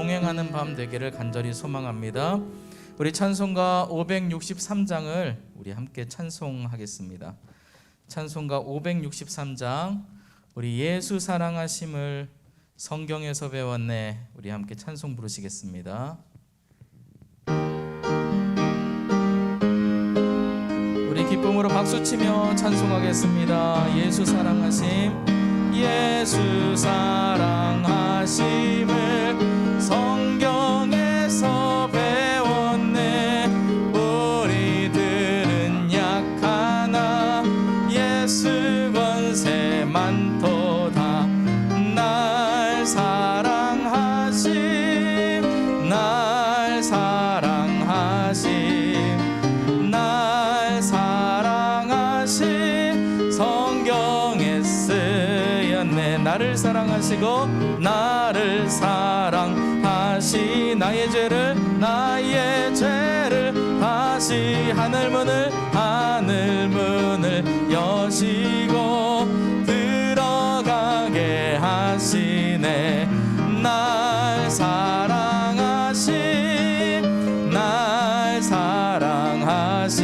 동행하는 밤 되기를 간절히 소망합니다. 우리 찬송가 563장을 우리 함께 찬송하겠습니다. 찬송가 563장, 우리 예수 사랑하심을 성경에서 배웠네, 우리 함께 찬송 부르시겠습니다. 우리 기쁨으로 박수치며 찬송하겠습니다. 예수 사랑하심, 예수 사랑하심을 성경에서 배웠네. 우리들은 약하나 예수 권세 많도다. 날 사랑하심, 날 사랑하심, 날 사랑하심 성경에 쓰였네. 나를 사랑하시고 나를 사랑하시, 나의 죄를 다시 하늘 문을 여시고 들어가게 하시네. 날 사랑하시, 날 사랑하시,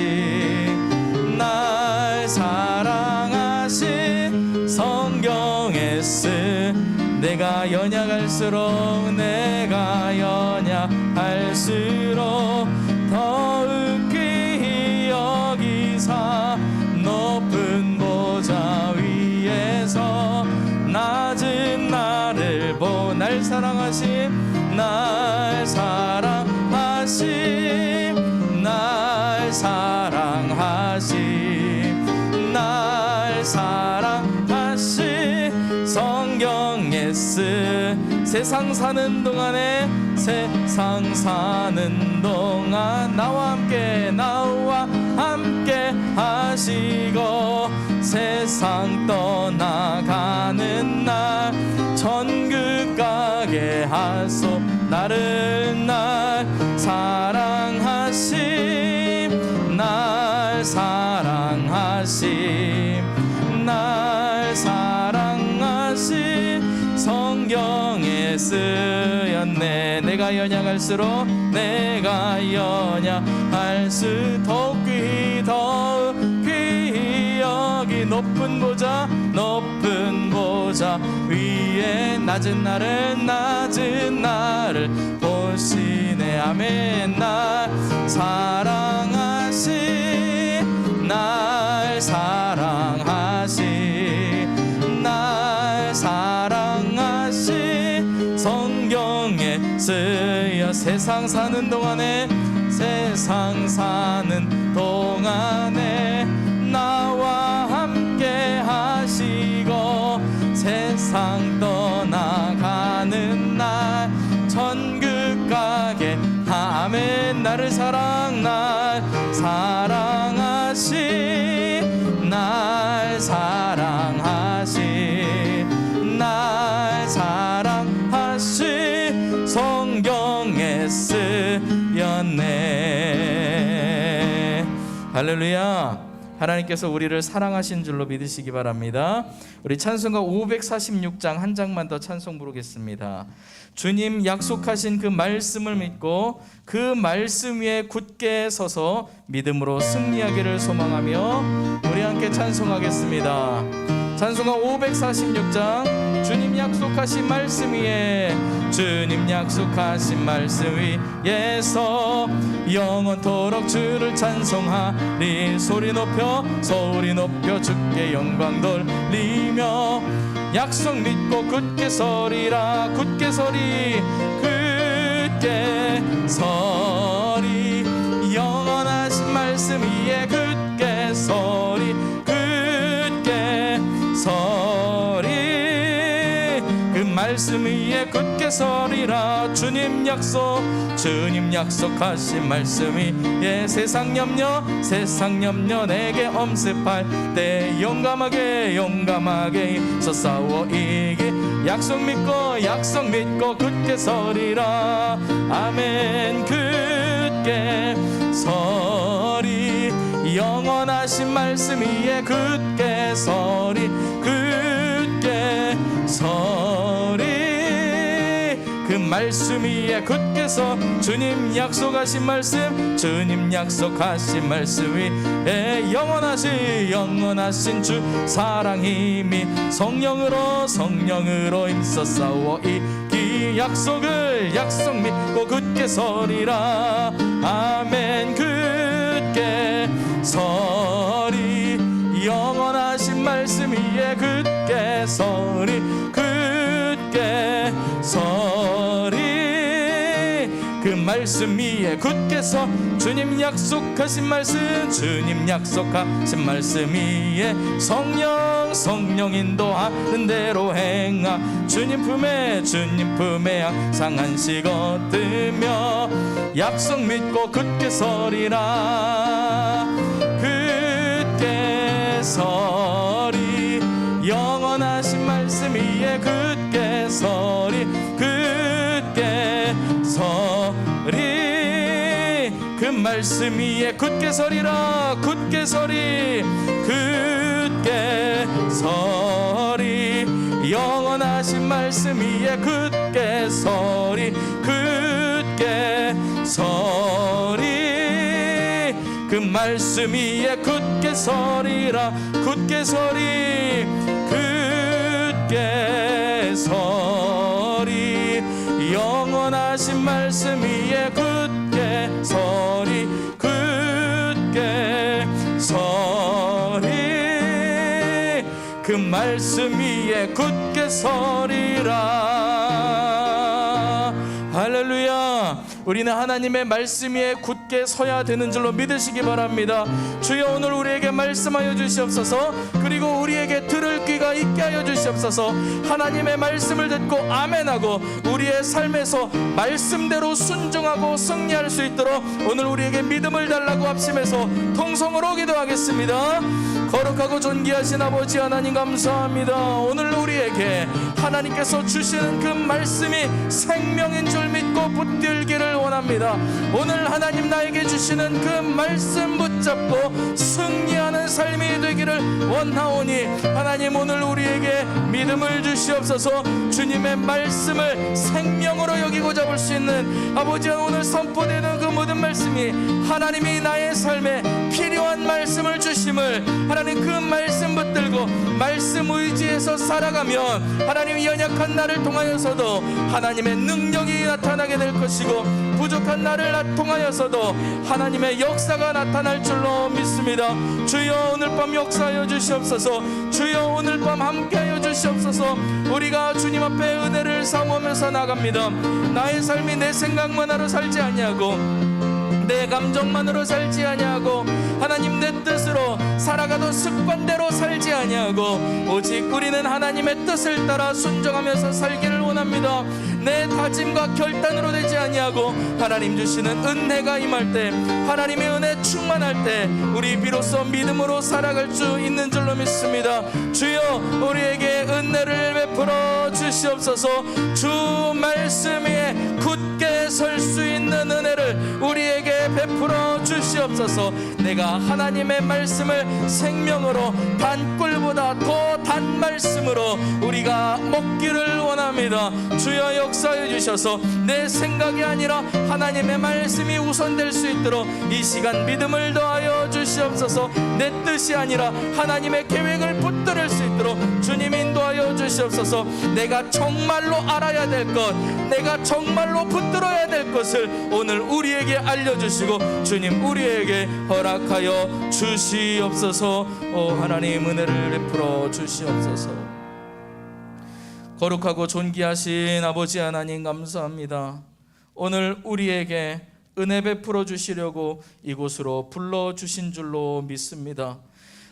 날 사랑하시 성경에 쓰. 내가 연약할수록 더욱 귀히 여기사 높은 보좌 위에서 낮은 나를 날 사랑하심, 날 사랑하심, 날 사랑하심, 날 사랑하심 성경에 쓰. 세상 사는 동안 나와 함께 하시고 세상 떠나가는 날 천국 가게 하소. 나를 사랑하심, 날 사랑하심, 날 사랑하심 성경에 쓰였네. 내가 연약할수록 더욱 귀히 여기 높은 보좌 위에 낮은 나를 보시네. 아멘. 날 사랑하시, 날 사랑하시, 날 사랑하시 성경에 쓰여. 세상 사는 동안에 나와 함께 하시고 세상 떠나가는 날 천국 가게. 아멘. 나를 사랑하시, 날 사랑하시, 날 사랑하시 성경에 쓰였네. 할렐루야. 하나님께서 우리를 사랑하신 줄로 믿으시기 바랍니다. 우리 찬송가 546장 한 장만 더 찬송 부르겠습니다. 주님 약속하신 그 말씀을 믿고 그 말씀 위에 굳게 서서 믿음으로 승리하기를 소망하며 우리 함께 찬송하겠습니다. 찬송가 546장, 주님 약속하신 말씀 위에, 주님 약속하신 말씀 위에서 영원토록 주를 찬송하리. 소리 높여 주께 영광 돌리며 약속 믿고 굳게 서리라. 굳게 서리, 굳게 서리. 영원하신 말씀 위에 굳게 서리, 굳게 서리. 그 말씀 위에 굳게 서리라. 주님 약속하신 말씀 위에 세상 염려 내게 엄습할 때 용감하게 서 싸워 이기. 약속 믿고 굳게 서리라. 아멘. 굳게 서리. 영원하신 말씀 위에 굳게 서리, 굳게 서리. 말씀 위에 굳게 서 주님 약속하신 말씀, 주님 약속하신 말씀 위에 영원하신 주 사랑 힘이 성령으로 힘써 싸워 이기 약속을 약속 믿고 굳게 서리라. 아멘. 굳게 서리 영원하신 말씀 위에 굳게 서리 굳게 서리 그 말씀 위에 굳게 서 주님 약속하신 말씀, 주님 약속하신 말씀 위에 성령 인도하는 대로 행하 주님 품에 항상 안식 얻으며 약속 믿고 굳게 서리라. 굳게 서리 영원하신 말씀 위에 굳게 서리 굳게 서리 그 말씀 위에 굳게 서리라. 굳게 서리 굳게 서리 영원하신 말씀 위에 굳게 서리 굳게 서리 그 말씀 위에 굳게 서리라. 굳게 서리 굳게 서리 영원하신 말씀 위에 굳게 서리 굳게 서리 그 말씀 위에 굳게 서리라. 할렐루야. 우리는 하나님의 말씀 위에 굳게 서야 되는 줄로 믿으시기 바랍니다. 주여 오늘 우리에게 말씀하여 주시옵소서. 그리고 우리에게 들을 귀가 있게 하여 주시옵소서. 하나님의 말씀을 듣고 아멘하고 우리의 삶에서 말씀대로 순종하고 승리할 수 있도록 오늘 우리에게 믿음을 달라고 합심해서 통성으로 기도하겠습니다. 거룩하고 존귀하신 아버지 하나님 감사합니다. 오늘 우리에게 하나님께서 주시는 그 말씀이 생명인 줄 믿고 붙들기를 원합니다. 오늘 하나님 나에게 주시는 그 말씀 붙잡고 승리하는 삶이 되기를 원하오니 하나님 오늘 우리에게 믿음을 주시옵소서. 주님의 말씀을 생명으로 여기고 잡을 수 있는 아버지 오늘 선포되는 그 모든 말씀이 하나님이 나의 삶에 필요한 말씀을 주심을 하나님 그 말씀 붙들고 말씀 의지해서 살아가면 하나님 연약한 나를 통하여서도 하나님의 능력이 나타나게 될 것이고 부족한 나를 통하여서도 하나님의 역사가 나타날 줄로 믿습니다. 주여 오늘 밤 역사하여 주시옵소서. 주여 오늘 밤 함께하여 주시옵소서. 우리가 주님 앞에 은혜를 사모하면서 나갑니다. 나의 삶이 내 생각만으로 살지 아니하고 내 감정만으로 살지 아니하고 하나님 내 뜻으로 살아가도 습관대로 살지 아니하고 오직 우리는 하나님의 뜻을 따라 순종하면서 살기를 원합니다. 내 다짐과 결단으로 되지 아니하고 하나님 주시는 은혜가 임할 때 하나님의 은혜 충만할 때 우리 비로소 믿음으로 살아갈 수 있는 줄로 믿습니다. 주여 우리에게 은혜를 베풀어 주시옵소서. 주 말씀 위에 굳게 설 수 있는 은혜를 우리에게 베풀어 주시옵소서. 내가 하나님의 말씀을 생명으로 단꿀보다 더 단 말씀으로 우리가 먹기를 원합니다. 주여 역사해 주셔서 내 생각이 아니라 하나님의 말씀이 우선될 수 있도록 이 시간 믿음을 더하여 주시옵소서. 내 뜻이 아니라 하나님의 계획을 붙들을 수 있도록 주님 인도하여 주시옵소서. 내가 정말로 알아야 될 것, 내가 정말로 붙들어야 될 것을 오늘 우리에게 알려주시고 주님 우리에게 허락하여 주시옵소서. 오 하나님 은혜를 베풀어 주시옵소서. 거룩하고 존귀하신 아버지 하나님 감사합니다. 오늘 우리에게 은혜 베풀어 주시려고 이곳으로 불러주신 줄로 믿습니다.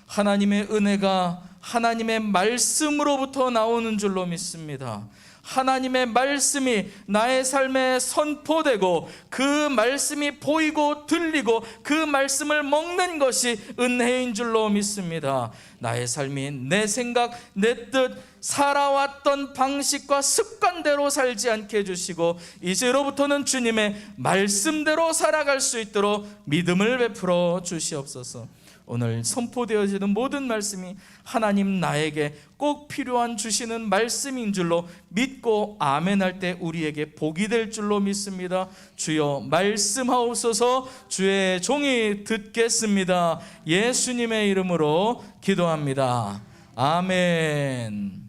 하나님의 은혜가 하나님의 말씀으로부터 나오는 줄로 믿습니다. 하나님의 말씀이 나의 삶에 선포되고 그 말씀이 보이고 들리고 그 말씀을 먹는 것이 은혜인 줄로 믿습니다. 나의 삶이 내 생각, 내 뜻, 살아왔던 방식과 습관대로 살지 않게 해주시고 이제로부터는 주님의 말씀대로 살아갈 수 있도록 믿음을 베풀어 주시옵소서. 오늘 선포되어지는 모든 말씀이 하나님 나에게 꼭 필요한 주시는 말씀인 줄로 믿고 아멘할 때 우리에게 복이 될 줄로 믿습니다. 주여 말씀하옵소서. 주의 종이 듣겠습니다. 예수님의 이름으로 기도합니다. 아멘.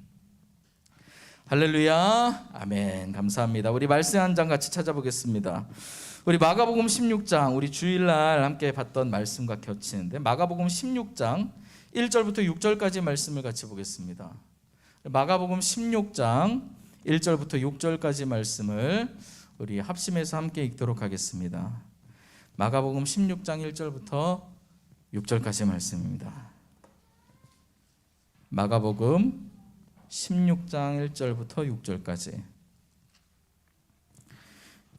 할렐루야. 아멘. 감사합니다. 우리 말씀 한 장 같이 찾아보겠습니다. 우리 마가복음 16장, 우리 주일날 함께 봤던 말씀과 겹치는데 마가복음 16장 1절부터 6절까지 말씀을 같이 보겠습니다. 마가복음 16장 1절부터 6절까지 말씀을 우리 합심해서 함께 읽도록 하겠습니다. 마가복음 16장 1절부터 6절까지 말씀입니다. 마가복음 16장 1절부터 6절까지.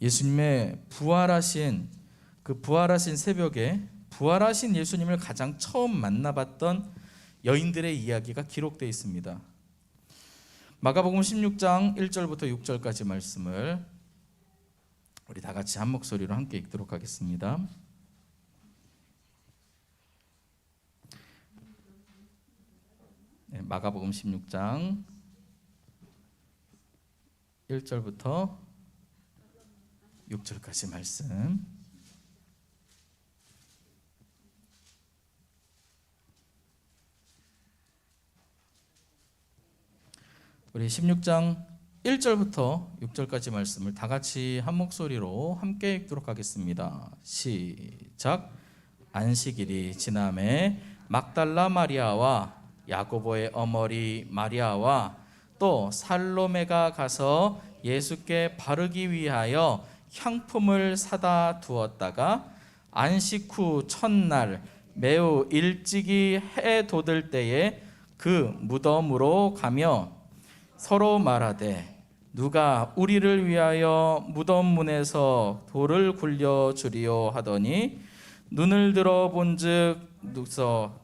예수님의 부활하신 새벽에 부활하신 예수님을 가장 처음 만나봤던 여인들의 이야기가 기록되어 있습니다. 마가복음 16장 1절부터 6절까지 말씀을 우리 다 같이 한 목소리로 함께 읽도록 하겠습니다. 네, 마가복음 16장 1절부터 6절까지 말씀. 우리 16장 1절부터 6절까지 말씀을 다 같이 한 목소리로 함께 읽도록 하겠습니다. 시작. 안식일이 지남에 막달라 마리아와 야고보의 어머니 마리아와 또 살로메가 가서 예수께 바르기 위하여 향품을 사다 두었다가 안식 후 첫날 매우 일찍이 해 돋을 때에 그 무덤으로 가며 서로 말하되 누가 우리를 위하여 무덤 문에서 돌을 굴려 주리요 하더니 눈을 들어 본즉 누서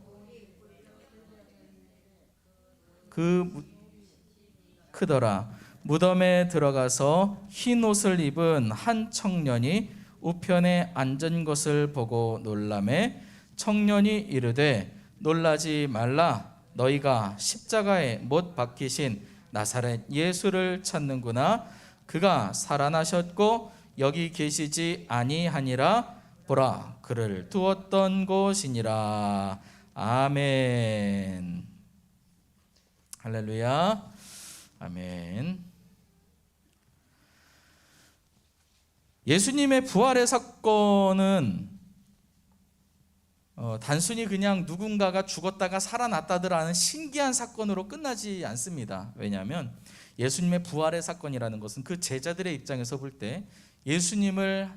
크더라. 무덤에 들어가서 흰 옷을 입은 한 청년이 우편에 앉은 것을 보고 놀라매 청년이 이르되 놀라지 말라. 너희가 십자가에 못 박히신 나사렛 예수를 찾는구나. 그가 살아나셨고 여기 계시지 아니하니라. 보라, 그를 두었던 곳이니라. 아멘. 할렐루야. 아멘. 예수님의 부활의 사건은 단순히 그냥 누군가가 죽었다가 살아났다더라는 신기한 사건으로 끝나지 않습니다. 왜냐하면 예수님의 부활의 사건이라는 것은 그 제자들의 입장에서 볼 때 예수님을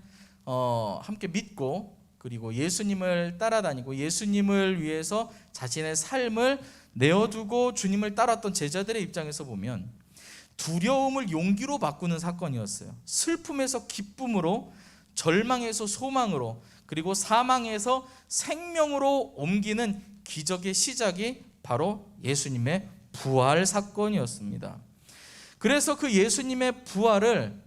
함께 믿고 그리고 예수님을 따라다니고 예수님을 위해서 자신의 삶을 내어두고 주님을 따랐던 제자들의 입장에서 보면 두려움을 용기로 바꾸는 사건이었어요. 슬픔에서 기쁨으로, 절망에서 소망으로, 그리고 사망에서 생명으로 옮기는 기적의 시작이 바로 예수님의 부활 사건이었습니다. 그래서 그 예수님의 부활을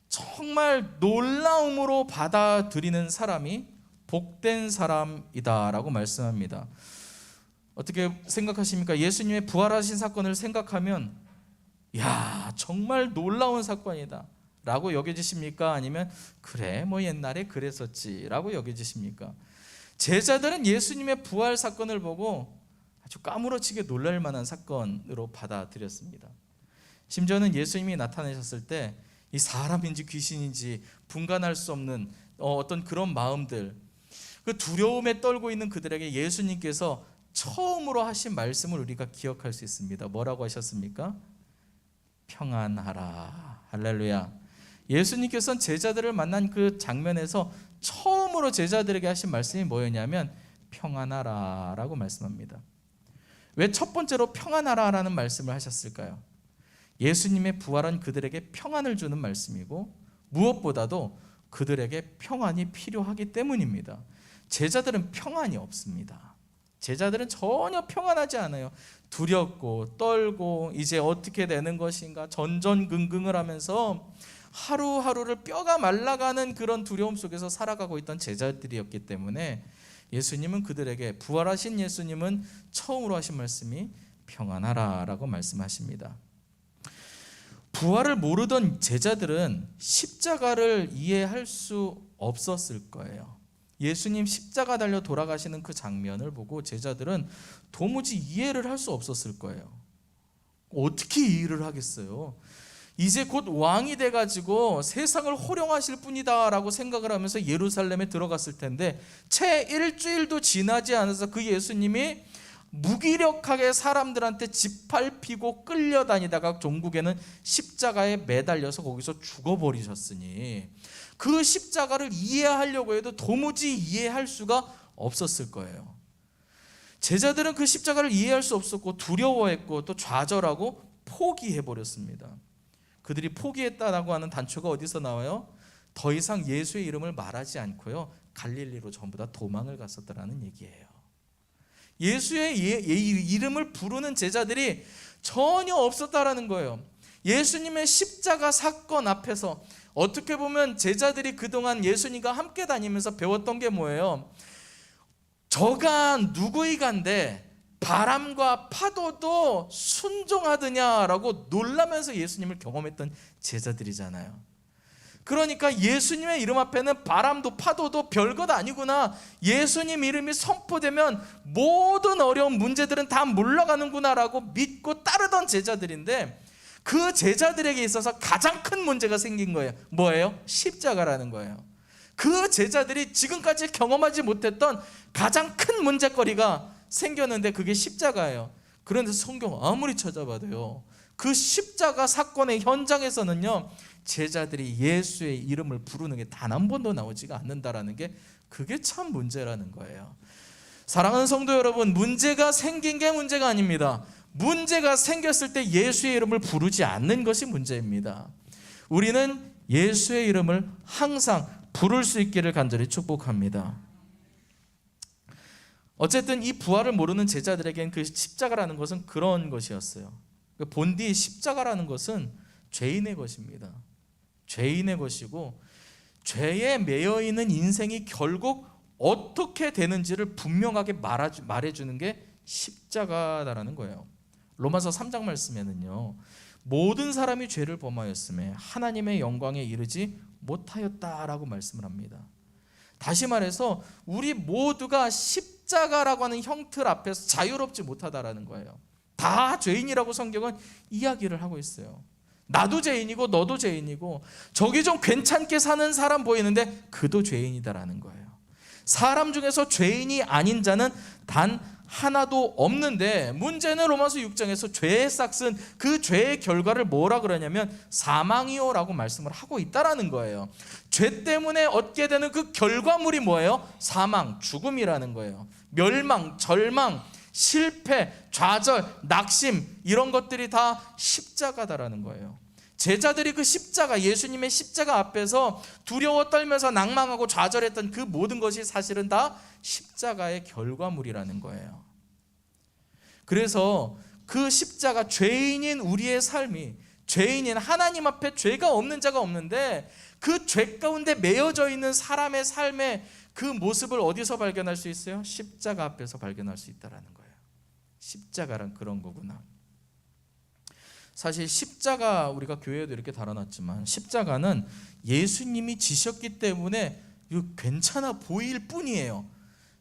정말 놀라움으로 받아들이는 사람이 복된 사람이다라고 말씀합니다. 어떻게 생각하십니까? 예수님의 부활하신 사건을 생각하면 야, 정말 놀라운 사건이다 라고 여겨지십니까? 아니면 그래 뭐 옛날에 그랬었지 라고 여겨지십니까? 제자들은 예수님의 부활 사건을 보고 아주 까무러치게 놀랄 만한 사건으로 받아들였습니다. 심지어는 예수님이 나타나셨을 때 이 사람인지 귀신인지 분간할 수 없는 어떤 그런 마음들, 그 두려움에 떨고 있는 그들에게 예수님께서 처음으로 하신 말씀을 우리가 기억할 수 있습니다. 뭐라고 하셨습니까? 평안하라. 할렐루야. 예수님께서는 제자들을 만난 그 장면에서 처음으로 제자들에게 하신 말씀이 뭐였냐면 평안하라 라고 말씀합니다. 왜 첫 번째로 평안하라 라는 말씀을 하셨을까요? 예수님의 부활은 그들에게 평안을 주는 말씀이고 무엇보다도 그들에게 평안이 필요하기 때문입니다. 제자들은 평안이 없습니다. 제자들은 전혀 평안하지 않아요. 두렵고 떨고 이제 어떻게 되는 것인가 전전긍긍을 하면서 하루하루를 뼈가 말라가는 그런 두려움 속에서 살아가고 있던 제자들이었기 때문에 예수님은 그들에게, 부활하신 예수님은 처음으로 하신 말씀이 평안하라 라고 말씀하십니다. 부활을 모르던 제자들은 십자가를 이해할 수 없었을 거예요. 예수님 십자가 달려 돌아가시는 그 장면을 보고 제자들은 도무지 이해를 할 수 없었을 거예요. 어떻게 이해를 하겠어요? 이제 곧 왕이 돼가지고 세상을 호령하실 분이다 라고 생각을 하면서 예루살렘에 들어갔을 텐데, 채 일주일도 지나지 않아서 그 예수님이 무기력하게 사람들한테 짓밟히고 끌려다니다가 종국에는 십자가에 매달려서 거기서 죽어버리셨으니 그 십자가를 이해하려고 해도 도무지 이해할 수가 없었을 거예요. 제자들은 그 십자가를 이해할 수 없었고 두려워했고 또 좌절하고 포기해버렸습니다. 그들이 포기했다라고 하는 단초가 어디서 나와요? 더 이상 예수의 이름을 말하지 않고요, 갈릴리로 전부 다 도망을 갔었다라는 얘기예요. 예수의 이름을 부르는 제자들이 전혀 없었다라는 거예요. 예수님의 십자가 사건 앞에서 어떻게 보면 제자들이 그동안 예수님과 함께 다니면서 배웠던 게 뭐예요? 저가 누구이간데 바람과 파도도 순종하더냐라고 놀라면서 예수님을 경험했던 제자들이잖아요. 그러니까 예수님의 이름 앞에는 바람도 파도도 별것 아니구나, 예수님 이름이 선포되면 모든 어려운 문제들은 다 물러가는구나 라고 믿고 따르던 제자들인데, 그 제자들에게 있어서 가장 큰 문제가 생긴 거예요. 뭐예요? 십자가라는 거예요. 그 제자들이 지금까지 경험하지 못했던 가장 큰 문제거리가 생겼는데 그게 십자가예요. 그런데 성경 아무리 찾아봐도요, 그 십자가 사건의 현장에서는요, 제자들이 예수의 이름을 부르는 게 단 한 번도 나오지가 않는다라는 게, 그게 참 문제라는 거예요. 사랑하는 성도 여러분, 문제가 생긴 게 문제가 아닙니다. 문제가 생겼을 때 예수의 이름을 부르지 않는 것이 문제입니다. 우리는 예수의 이름을 항상 부를 수 있기를 간절히 축복합니다. 어쨌든 이 부활을 모르는 제자들에겐 그 십자가라는 것은 그런 것이었어요. 본디 십자가라는 것은 죄인의 것입니다. 죄인의 것이고, 죄에 매여 있는 인생이 결국 어떻게 되는지를 분명하게 말해주는 게 십자가다라는 거예요. 로마서 3장 말씀에는요, 모든 사람이 죄를 범하였음에 하나님의 영광에 이르지 못하였다라고 말씀을 합니다. 다시 말해서 우리 모두가 십자가라고 하는 형틀 앞에서 자유롭지 못하다라는 거예요. 다 죄인이라고 성경은 이야기를 하고 있어요. 나도 죄인이고 너도 죄인이고, 저기 좀 괜찮게 사는 사람 보이는데 그도 죄인이다라는 거예요. 사람 중에서 죄인이 아닌 자는 단 하나도 없는데, 문제는 로마서 6장에서 죄의 싹은 그 죄의 결과를 뭐라 그러냐면 사망이요 라고 말씀을 하고 있다라는 거예요. 죄 때문에 얻게 되는 그 결과물이 뭐예요? 사망, 죽음이라는 거예요. 멸망, 절망, 실패, 좌절, 낙심, 이런 것들이 다 십자가다라는 거예요. 제자들이 그 십자가, 예수님의 십자가 앞에서 두려워 떨면서 낭망하고 좌절했던 그 모든 것이 사실은 다 십자가의 결과물이라는 거예요. 그래서 그 십자가, 죄인인 우리의 삶이, 죄인인 하나님 앞에 죄가 없는 자가 없는데 그 죄 가운데 매여져 있는 사람의 삶의 그 모습을 어디서 발견할 수 있어요? 십자가 앞에서 발견할 수 있다는 거예요. 십자가란 그런 거구나. 사실 십자가, 우리가 교회에도 이렇게 달아놨지만 십자가는 예수님이 지셨기 때문에 괜찮아 보일 뿐이에요.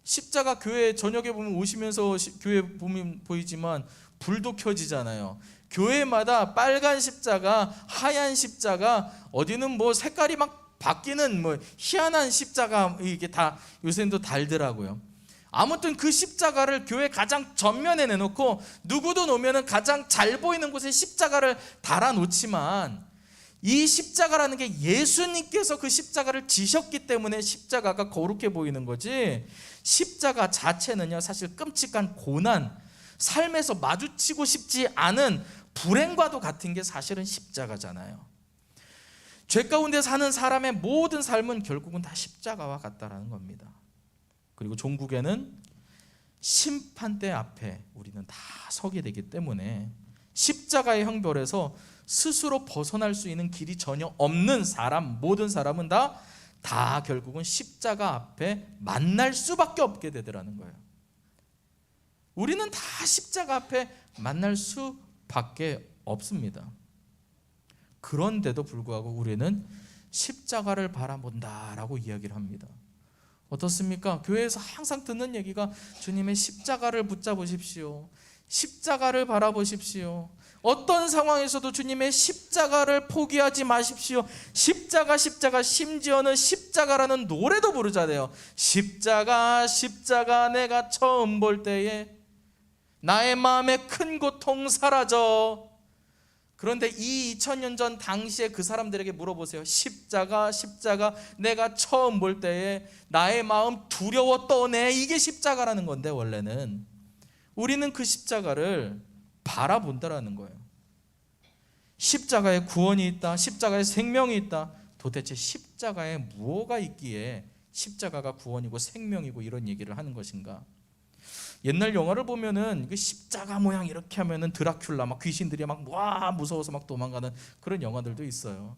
십자가, 교회 저녁에 보면 오시면서 교회 보면 보이지만 불도 켜지잖아요. 교회마다 빨간 십자가, 하얀 십자가, 어디는 뭐 색깔이 막 바뀌는 뭐 희한한 십자가, 이게 다 요새는 또 달더라고요. 아무튼 그 십자가를 교회 가장 전면에 내놓고 누구도 놓으면 가장 잘 보이는 곳에 십자가를 달아놓지만, 이 십자가라는 게 예수님께서 그 십자가를 지셨기 때문에 십자가가 거룩해 보이는 거지, 십자가 자체는요 사실 끔찍한 고난, 삶에서 마주치고 싶지 않은 불행과도 같은 게 사실은 십자가잖아요. 죄 가운데 사는 사람의 모든 삶은 결국은 다 십자가와 같다라는 겁니다. 그리고 종국에는 심판대 앞에 우리는 다 서게 되기 때문에 십자가의 형벌에서 스스로 벗어날 수 있는 길이 전혀 없는 사람, 모든 사람은 다 다 결국은 십자가 앞에 만날 수밖에 없게 되더라는 거예요. 우리는 다 십자가 앞에 만날 수밖에 없습니다. 그런데도 불구하고 우리는 십자가를 바라본다라고 이야기를 합니다. 어떻습니까? 교회에서 항상 듣는 얘기가 주님의 십자가를 붙잡으십시오. 십자가를 바라보십시오. 어떤 상황에서도 주님의 십자가를 포기하지 마십시오. 십자가, 십자가, 심지어는 십자가라는 노래도 부르잖아요. 십자가, 십자가, 내가 처음 볼 때에 나의 마음에 큰 고통 사라져. 그런데 이 2000년 전 당시에 그 사람들에게 물어보세요. 십자가, 십자가, 내가 처음 볼 때에 나의 마음 두려워 떠네. 이게 십자가라는 건데, 원래는 우리는 그 십자가를 바라본다라는 거예요. 십자가에 구원이 있다, 십자가에 생명이 있다. 도대체 십자가에 무엇가 있기에 십자가가 구원이고 생명이고 이런 얘기를 하는 것인가? 옛날 영화를 보면은 그 십자가 모양 이렇게 하면은 드라큘라 막 귀신들이 막 와 무서워서 막 도망가는 그런 영화들도 있어요.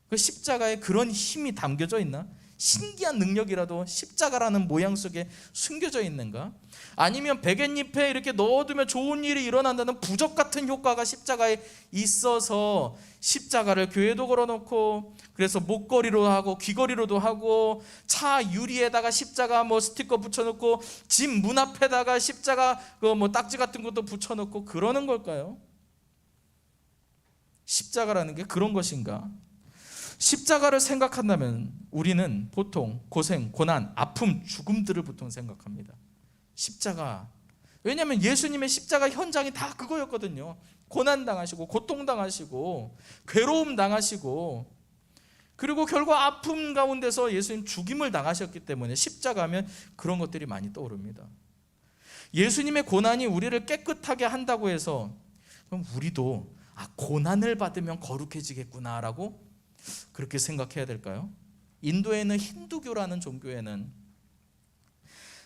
그 십자가에 그런 힘이 담겨져 있나? 신기한 능력이라도 십자가라는 모양 속에 숨겨져 있는가? 아니면 베갯잎에 이렇게 넣어두면 좋은 일이 일어난다는 부적 같은 효과가 십자가에 있어서 십자가를 교회도 걸어놓고 그래서 목걸이로 하고 귀걸이로도 하고 차 유리에다가 십자가 뭐 스티커 붙여놓고 집 문 앞에다가 십자가 그 뭐 딱지 같은 것도 붙여놓고 그러는 걸까요? 십자가라는 게 그런 것인가? 십자가를 생각한다면 우리는 보통 고생, 고난, 아픔, 죽음들을 보통 생각합니다. 십자가. 왜냐하면 예수님의 십자가 현장이 다 그거였거든요. 고난당하시고 고통당하시고 괴로움 당하시고 그리고 결국 아픔 가운데서 예수님 죽임을 당하셨기 때문에 십자가하면 그런 것들이 많이 떠오릅니다. 예수님의 고난이 우리를 깨끗하게 한다고 해서 그럼 우리도 고난을 받으면 거룩해지겠구나라고 그렇게 생각해야 될까요? 인도에는 힌두교라는 종교에는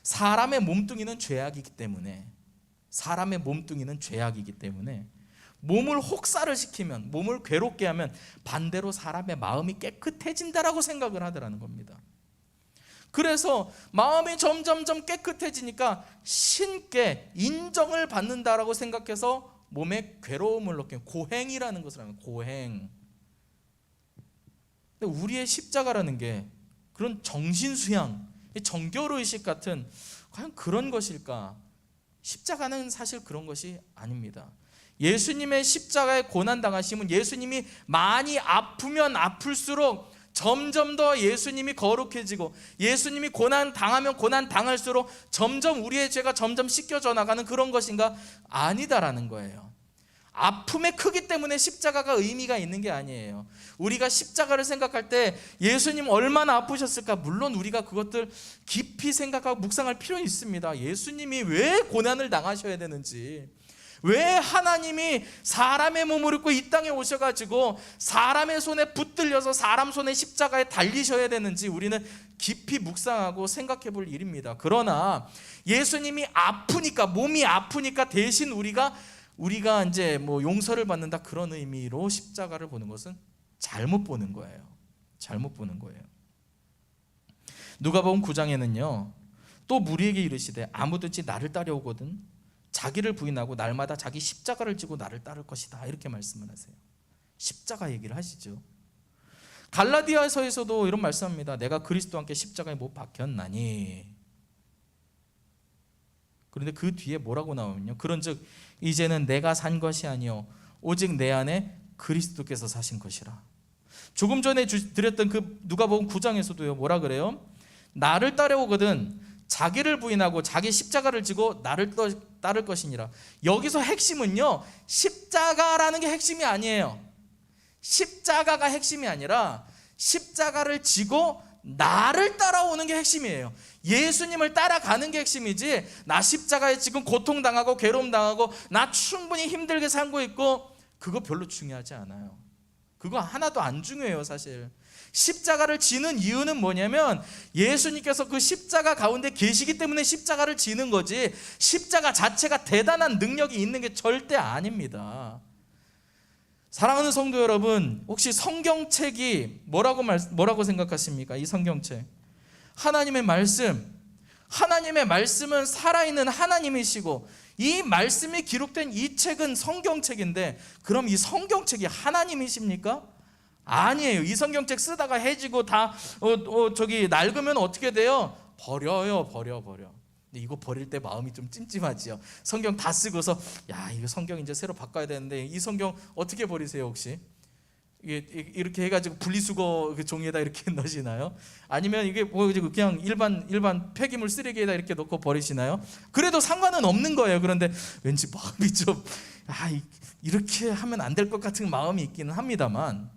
사람의 몸뚱이는 죄악이기 때문에 몸을 혹사를 시키면, 몸을 괴롭게 하면 반대로 사람의 마음이 깨끗해진다라고 생각을 하더라는 겁니다. 그래서 마음이 점점점 깨끗해지니까 신께 인정을 받는다라고 생각해서 몸에 괴로움을 넣게 고행이라는 것을 하면 고행. 근데 우리의 십자가라는 게 그런 정신수양, 정결의식 같은 과연 그런 것일까? 십자가는 사실 그런 것이 아닙니다. 예수님의 십자가에 고난당하심은 예수님이 많이 아프면 아플수록 점점 더 예수님이 거룩해지고 예수님이 고난당하면 고난당할수록 점점 우리의 죄가 점점 씻겨져 나가는 그런 것인가? 아니다라는 거예요. 아픔의 크기 때문에 십자가가 의미가 있는 게 아니에요. 우리가 십자가를 생각할 때 예수님 얼마나 아프셨을까? 물론 우리가 그것들 깊이 생각하고 묵상할 필요는 있습니다. 예수님이 왜 고난을 당하셔야 되는지, 왜 하나님이 사람의 몸을 입고 이 땅에 오셔가지고 사람의 손에 붙들려서 사람 손에 십자가에 달리셔야 되는지 우리는 깊이 묵상하고 생각해 볼 일입니다. 그러나 예수님이 아프니까, 몸이 아프니까 대신 우리가 이제 뭐 용서를 받는다 그런 의미로 십자가를 보는 것은 잘못 보는 거예요. 잘못 보는 거예요. 누가복음 9장에는요 또 무리에게 이르시되 아무든지 나를 따라오거든 자기를 부인하고 날마다 자기 십자가를 지고 나를 따를 것이다 이렇게 말씀을 하세요. 십자가 얘기를 하시죠. 갈라디아서에서도 이런 말씀합니다. 내가 그리스도와 함께 십자가에 못 박혔나니. 그런데 그 뒤에 뭐라고 나오면요 그런즉 이제는 내가 산 것이 아니요 오직 내 안에 그리스도께서 사신 것이라. 조금 전에 드렸던 그 누가복음 9장에서도요 뭐라 그래요? 나를 따라오거든 자기를 부인하고 자기 십자가를 지고 나를 따를 것이니라. 여기서 핵심은요 십자가라는 게 핵심이 아니에요. 십자가가 핵심이 아니라 십자가를 지고 나를 따라오는 게 핵심이에요. 예수님을 따라가는 게 핵심이지 나 십자가에 지금 고통당하고 괴로움당하고 나 충분히 힘들게 살고 있고 그거 별로 중요하지 않아요. 그거 하나도 안 중요해요. 사실 십자가를 지는 이유는 뭐냐면 예수님께서 그 십자가 가운데 계시기 때문에 십자가를 지는 거지 십자가 자체가 대단한 능력이 있는 게 절대 아닙니다. 사랑하는 성도 여러분, 혹시 성경책이 뭐라고 생각하십니까? 이 성경책, 하나님의 말씀은 살아있는 하나님이시고, 이 말씀이 기록된 이 책은 성경책인데, 그럼 이 성경책이 하나님이십니까? 아니에요. 이 성경책 쓰다가 해지고 다 낡으면 어떻게 돼요? 버려요. 근데 이거 버릴 때 마음이 좀 찜찜하지요. 성경 다 쓰고서 이거 성경 이제 새로 바꿔야 되는데, 이 성경 어떻게 버리세요 혹시? 이렇게 해가지고 분리수거 그 종이에다 이렇게 넣으시나요? 아니면 이게 그냥 일반 폐기물 쓰레기에다 이렇게 넣고 버리시나요? 그래도 상관은 없는 거예요. 그런데 왠지 마음이 좀 이렇게 하면 안 될 것 같은 마음이 있기는 합니다만,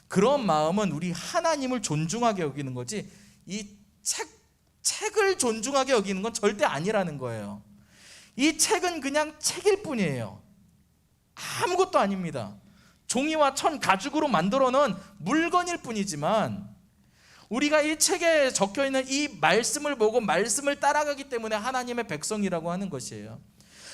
그런 마음은 우리 하나님을 존중하게 여기는 거지, 이 책을 존중하게 여기는 건 절대 아니라는 거예요. 이 책은 그냥 책일 뿐이에요. 아무것도 아닙니다. 종이와 천, 가죽으로 만들어 놓은 물건일 뿐이지만, 우리가 이 책에 적혀 있는 이 말씀을 보고 말씀을 따라가기 때문에 하나님의 백성이라고 하는 것이에요.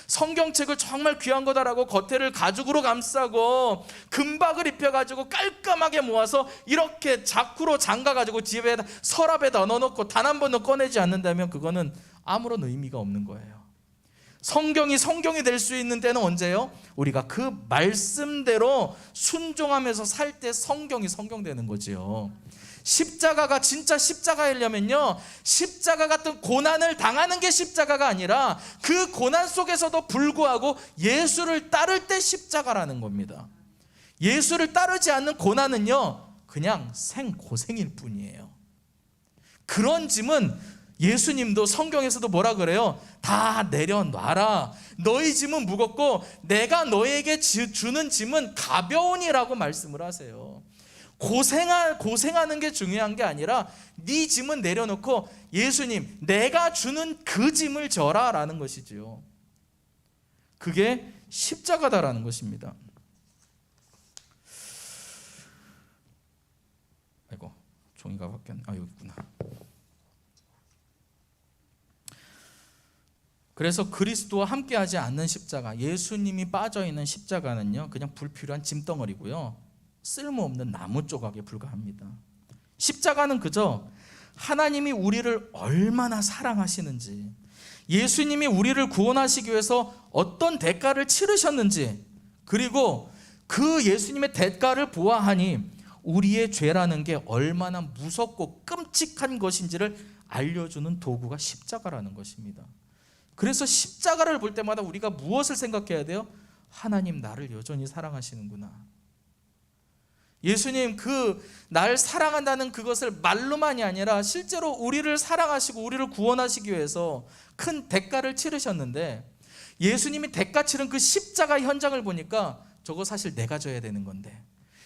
성경책을 정말 귀한 거다라고 겉에를 가죽으로 감싸고 금박을 입혀가지고 깔끔하게 모아서 이렇게 자쿠로 잠가가지고 집에 서랍에다 넣어놓고 단 한 번도 꺼내지 않는다면 그거는 아무런 의미가 없는 거예요. 성경이 될 수 있는 때는 언제요? 우리가 그 말씀대로 순종하면서 살 때 성경이 성경되는 거지요. 십자가가 진짜 십자가이려면요, 십자가 같은 고난을 당하는 게 십자가가 아니라 그 고난 속에서도 불구하고 예수를 따를 때 십자가라는 겁니다. 예수를 따르지 않는 고난은요, 그냥 생고생일 뿐이에요. 그런 짐은 예수님도 성경에서도 뭐라 그래요? 다 내려놔라. 너희 짐은 무겁고 내가 너에게 주는 짐은 가벼우니라고 말씀을 하세요. 고생하는 게 중요한 게 아니라 네 짐은 내려놓고 예수님, 내가 주는 그 짐을 져라 라는 것이지요. 그게 십자가다라는 것입니다. 아이고, 종이가 바뀌었네. 여기 있구나. 그래서 그리스도와 함께하지 않는 십자가, 예수님이 빠져있는 십자가는요, 그냥 불필요한 짐덩어리고요, 쓸모없는 나무 조각에 불과합니다. 십자가는 그저 하나님이 우리를 얼마나 사랑하시는지, 예수님이 우리를 구원하시기 위해서 어떤 대가를 치르셨는지, 그리고 그 예수님의 대가를 보아하니 우리의 죄라는 게 얼마나 무섭고 끔찍한 것인지를 알려주는 도구가 십자가라는 것입니다. 그래서 십자가를 볼 때마다 우리가 무엇을 생각해야 돼요? 하나님 나를 여전히 사랑하시는구나. 예수님 날 사랑한다는 그것을 말로만이 아니라 실제로 우리를 사랑하시고 우리를 구원하시기 위해서 큰 대가를 치르셨는데, 예수님이 대가 치른 그 십자가 현장을 보니까 저거 사실 내가 져야 되는 건데,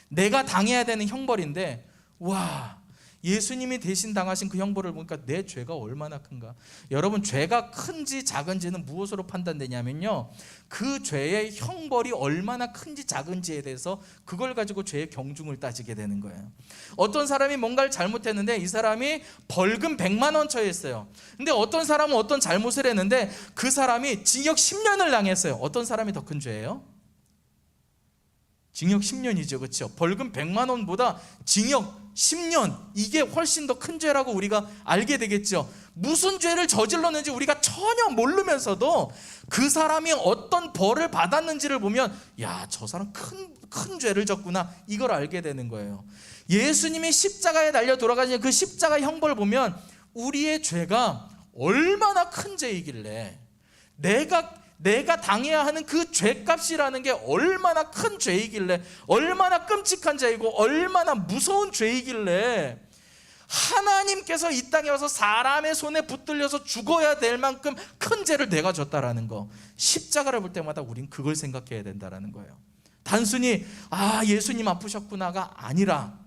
내가 당해야 되는 형벌인데, 와, 예수님이 대신 당하신 그 형벌을 보니까 내 죄가 얼마나 큰가. 여러분, 죄가 큰지 작은지는 무엇으로 판단되냐면요, 그 죄의 형벌이 얼마나 큰지 작은지에 대해서 그걸 가지고 죄의 경중을 따지게 되는 거예요. 어떤 사람이 뭔가를 잘못했는데 이 사람이 벌금 100만 원 처했어요. 근데 어떤 사람은 어떤 잘못을 했는데 그 사람이 징역 10년을 당했어요. 어떤 사람이 더 큰 죄예요? 징역 10년이죠. 그렇죠? 벌금 100만 원보다 징역 10년, 이게 훨씬 더 큰 죄라고 우리가 알게 되겠죠. 무슨 죄를 저질렀는지 우리가 전혀 모르면서도 그 사람이 어떤 벌을 받았는지를 보면, 야, 저 사람 큰 죄를 졌구나, 이걸 알게 되는 거예요. 예수님이 십자가에 달려 돌아가신 그 십자가 형벌을 보면 우리의 죄가 얼마나 큰 죄이길래, 내가 당해야 하는 그 죄값이라는 게 얼마나 큰 죄이길래, 얼마나 끔찍한 죄이고 얼마나 무서운 죄이길래 하나님께서 이 땅에 와서 사람의 손에 붙들려서 죽어야 될 만큼 큰 죄를 내가 졌다라는 거, 십자가를 볼 때마다 우린 그걸 생각해야 된다라는 거예요. 단순히 예수님 아프셨구나가 아니라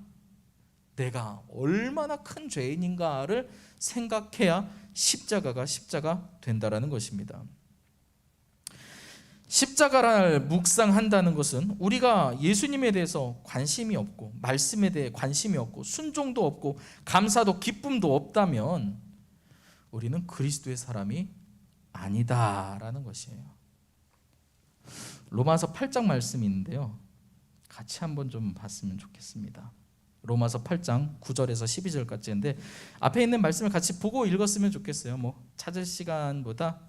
내가 얼마나 큰 죄인인가를 생각해야 십자가가 십자가 된다라는 것입니다. 십자가를 묵상한다는 것은 우리가 예수님에 대해서 관심이 없고 말씀에 대해 관심이 없고 순종도 없고 감사도 기쁨도 없다면 우리는 그리스도의 사람이 아니다라는 것이에요. 로마서 8장 말씀이 있는데요, 같이 한번 좀 봤으면 좋겠습니다. 로마서 8장 9절에서 12절까지인데 앞에 있는 말씀을 같이 보고 읽었으면 좋겠어요. 뭐 찾을 시간보다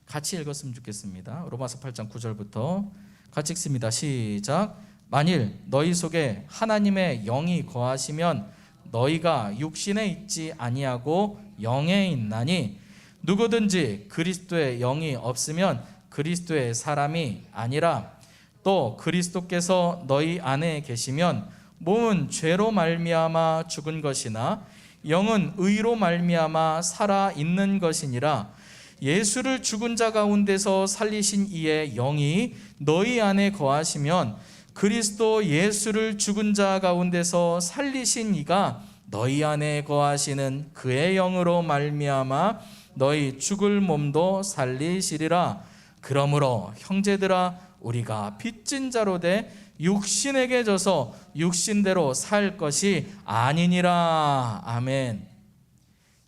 같이 읽었으면 좋겠습니다. 로마서 8장 9절부터 같이 읽습니다. 시작. 만일 너희 속에 하나님의 영이 거하시면 너희가 육신에 있지 아니하고 영에 있나니 누구든지 그리스도의 영이 없으면 그리스도의 사람이 아니라 또 그리스도께서 너희 안에 계시면 몸은 죄로 말미암아 죽은 것이나 영은 의로 말미암아 살아 있는 것이니라. 예수를 죽은 자 가운데서 살리신 이의 영이 너희 안에 거하시면 그리스도 예수를 죽은 자 가운데서 살리신 이가 너희 안에 거하시는 그의 영으로 말미암아 너희 죽을 몸도 살리시리라. 그러므로 형제들아 우리가 빚진 자로 돼 육신에게 져서 육신대로 살 것이 아니니라. 아멘.